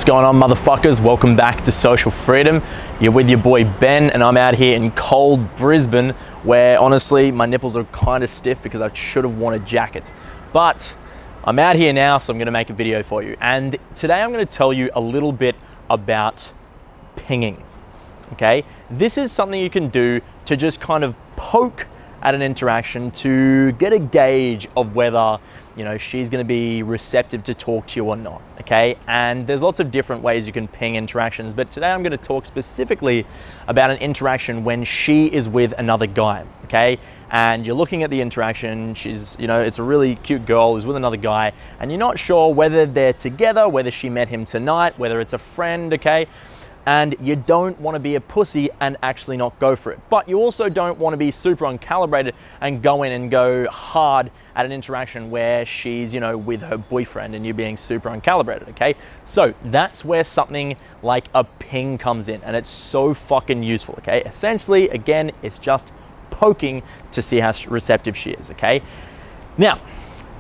going on, motherfuckers? Welcome back to Social Freedom. You're with your boy Ben, and I'm out here in cold Brisbane, where honestly my nipples are kind of stiff because I should have worn a jacket. But I'm out here now, so I'm going to make a video for you. And today I'm going to tell you a little bit about pinging. Okay, this is something you can do to just kind of poke at an interaction to get a gauge of whether, you know, she's going to be receptive to talk to you or not. Okay, and there's lots of different ways you can ping interactions, but today I'm going to talk specifically about an interaction when she is with another guy. Okay, and you're looking at the interaction, she's, you know, it's a really cute girl who's with another guy, and you're not sure whether they're together, whether she met him tonight, whether it's a friend. Okay, and you don't want to be a pussy and actually not go for it. But you also don't want to be super uncalibrated and go in and go hard at an interaction where she's, you know, with her boyfriend and you're being super uncalibrated, okay? So that's where something like a ping comes in, and it's so fucking useful, okay? Essentially, again, it's just poking to see how receptive she is, okay? Now,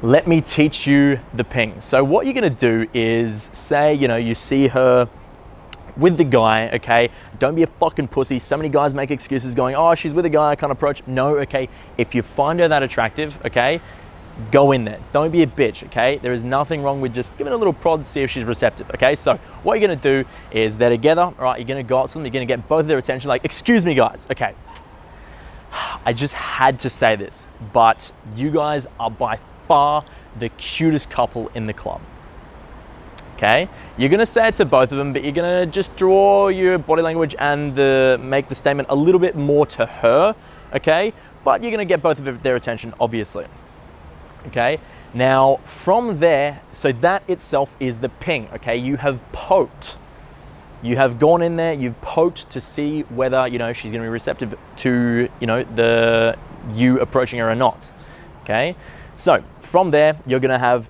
let me teach you the ping. So what you're gonna do is say, you know, you see her with the guy, okay? Don't be a fucking pussy. So many guys make excuses going, oh, she's with a guy, I can't approach. No, okay? If you find her that attractive, okay, go in there. Don't be a bitch, okay? There is nothing wrong with just giving a little prod to see if she's receptive, okay? So what you're gonna do is they're together, all right? You're gonna go up to them, you're gonna get both of their attention, like, excuse me, guys, okay? I just had to say this, but you guys are by far the cutest couple in the club. Okay, you're gonna say it to both of them, but you're gonna just draw your body language and make the statement a little bit more to her, okay? But you're gonna get both of their attention, obviously. Okay, now from there, so that itself is the ping, okay? You have poked. You have gone in there, you've poked to see whether, you know, she's gonna be receptive to, you know, you approaching her or not, okay? So from there, you're gonna have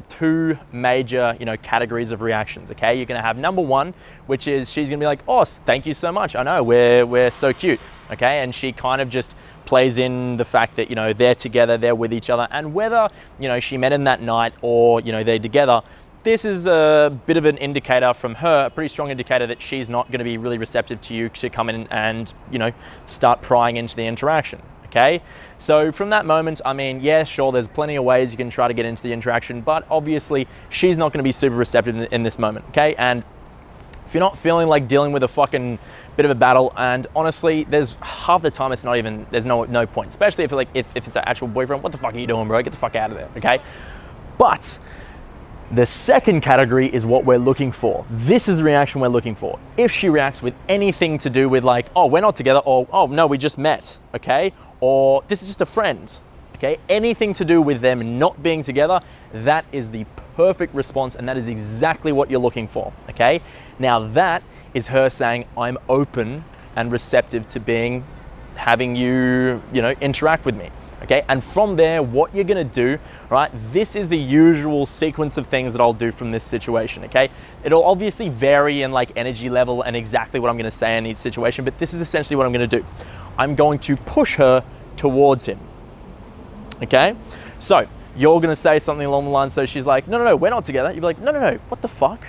two major, you know, categories of reactions, okay? You're gonna have number one, which is she's gonna be like, oh, thank you so much. I know, we're so cute, okay? And she kind of just plays in the fact that, you know, they're together, they're with each other, and whether, you know, she met him that night or, you know, they're together, this is a bit of an indicator from her, a pretty strong indicator that she's not gonna be really receptive to you to come in and, you know, start prying into the interaction. Okay, so from that moment, I mean, yeah, sure, there's plenty of ways you can try to get into the interaction, but obviously she's not going to be super receptive in this moment, okay? And if you're not feeling like dealing with a fucking bit of a battle, and honestly, there's half the time it's not even, there's no point, especially if it's an actual boyfriend. What the fuck are you doing, bro? Get the fuck out of there, okay? But the second category is what we're looking for. This is the reaction we're looking for. If she reacts with anything to do with like, oh, we're not together, or oh, no, we just met, okay? Or this is just a friend, okay? Anything to do with them not being together, that is the perfect response, and that is exactly what you're looking for, okay? Now that is her saying, I'm open and receptive to having you, you know, interact with me. Okay, and from there, what you're gonna do, right, this is the usual sequence of things that I'll do from this situation, okay? It'll obviously vary in like energy level and exactly what I'm gonna say in each situation, but this is essentially what I'm gonna do. I'm going to push her towards him, okay? So you're gonna say something along the line, so she's like, no, we're not together. You're like, no, what the fuck?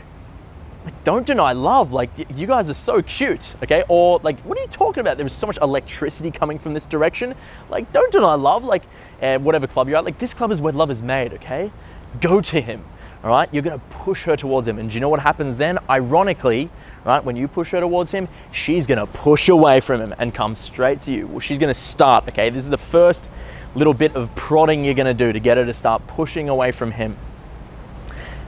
Like, don't deny love, like, you guys are so cute, okay? Or like, what are you talking about? There's so much electricity coming from this direction. Like, don't deny love, like, whatever club you're at, like, this club is where love is made, okay? Go to him, all right? You're gonna push her towards him, and do you know what happens then? Ironically, right, when you push her towards him, she's gonna push away from him and come straight to you. Well, she's gonna start, okay? This is the first little bit of prodding you're gonna do to get her to start pushing away from him.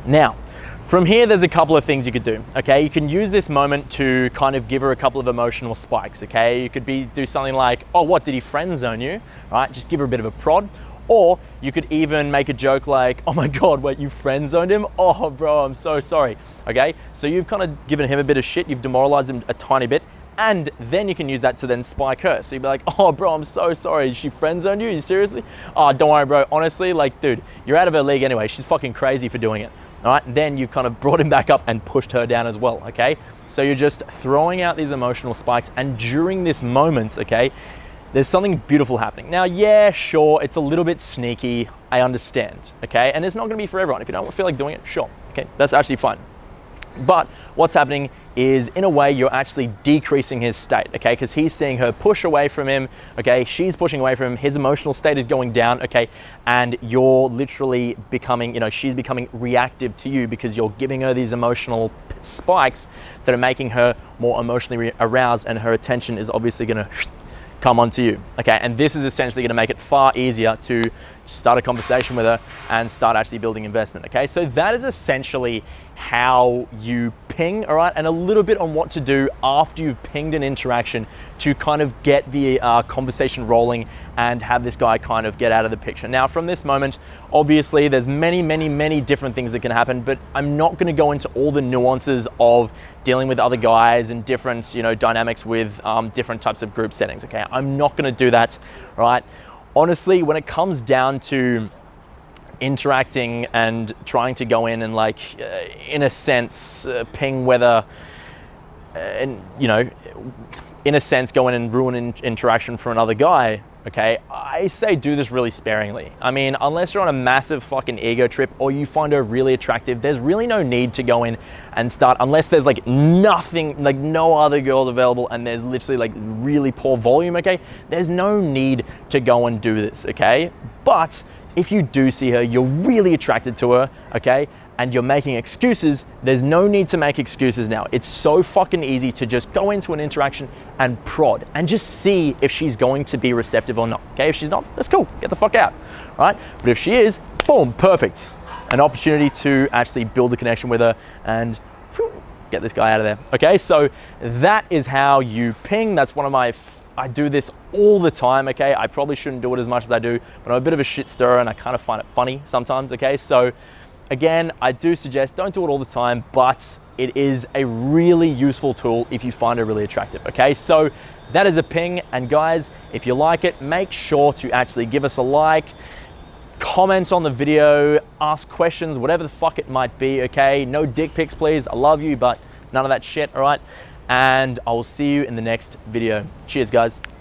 Now, from here, there's a couple of things you could do, okay? You can use this moment to kind of give her a couple of emotional spikes, okay? You could do something like, oh, what, did he friend zone you? Right, just give her a bit of a prod. Or you could even make a joke like, oh my God, wait, you friend zoned him? Oh, bro, I'm so sorry, okay? So you've kind of given him a bit of shit, you've demoralized him a tiny bit, and then you can use that to then spike her. So you'd be like, oh, bro, I'm so sorry. She friend zoned you? You seriously? Oh, don't worry, bro. Honestly, like, dude, you're out of her league anyway. She's fucking crazy for doing it. All right, then you've kind of brought him back up and pushed her down as well, okay? So you're just throwing out these emotional spikes, and during this moment, okay, there's something beautiful happening. Now, yeah, sure, it's a little bit sneaky, I understand, okay? And it's not gonna be for everyone. If you don't feel like doing it, sure, okay? That's actually fine. But what's happening is, in a way, you're actually decreasing his state, okay? Because he's seeing her push away from him, okay? She's pushing away from him. His emotional state is going down, okay? And you're literally becoming, you know, she's becoming reactive to you because you're giving her these emotional spikes that are making her more emotionally aroused, and her attention is obviously going to come onto you, okay? And this is essentially going to make it far easier to start a conversation with her and start actually building investment, okay? So that is essentially how you ping, all right? And a little bit on what to do after you've pinged an interaction to kind of get the conversation rolling and have this guy kind of get out of the picture. Now, from this moment, obviously there's many different things that can happen, but I'm not going to go into all the nuances of dealing with other guys and different, you know, dynamics with different types of group settings, okay? I'm not going to do that, right? Honestly, when it comes down to interacting and trying to go in and, like, in a sense, ping whether, and you know, in a sense, go in and ruin an interaction for another guy, okay, I say do this really sparingly. I mean, unless you're on a massive fucking ego trip or you find her really attractive, there's really no need to go in and start, unless there's like nothing, like no other girls available and there's literally like really poor volume, okay? There's no need to go and do this, okay? But if you do see her, you're really attracted to her, okay, and you're making excuses, there's no need to make excuses now. It's so fucking easy to just go into an interaction and prod and just see if she's going to be receptive or not, okay? If she's not, that's cool, get the fuck out, right? But if she is, boom, perfect. An opportunity to actually build a connection with her and get this guy out of there, okay? So that is how you ping. That's one of my, I do this all the time, okay? I probably shouldn't do it as much as I do, but I'm a bit of a shit stirrer and I kind of find it funny sometimes, okay? So again, I do suggest don't do it all the time, but it is a really useful tool if you find it really attractive, okay? So that is a ping, and guys, if you like it, make sure to actually give us a like, comment on the video, ask questions, whatever the fuck it might be, okay? No dick pics, please. I love you, but none of that shit, all right? And I will see you in the next video. Cheers, guys.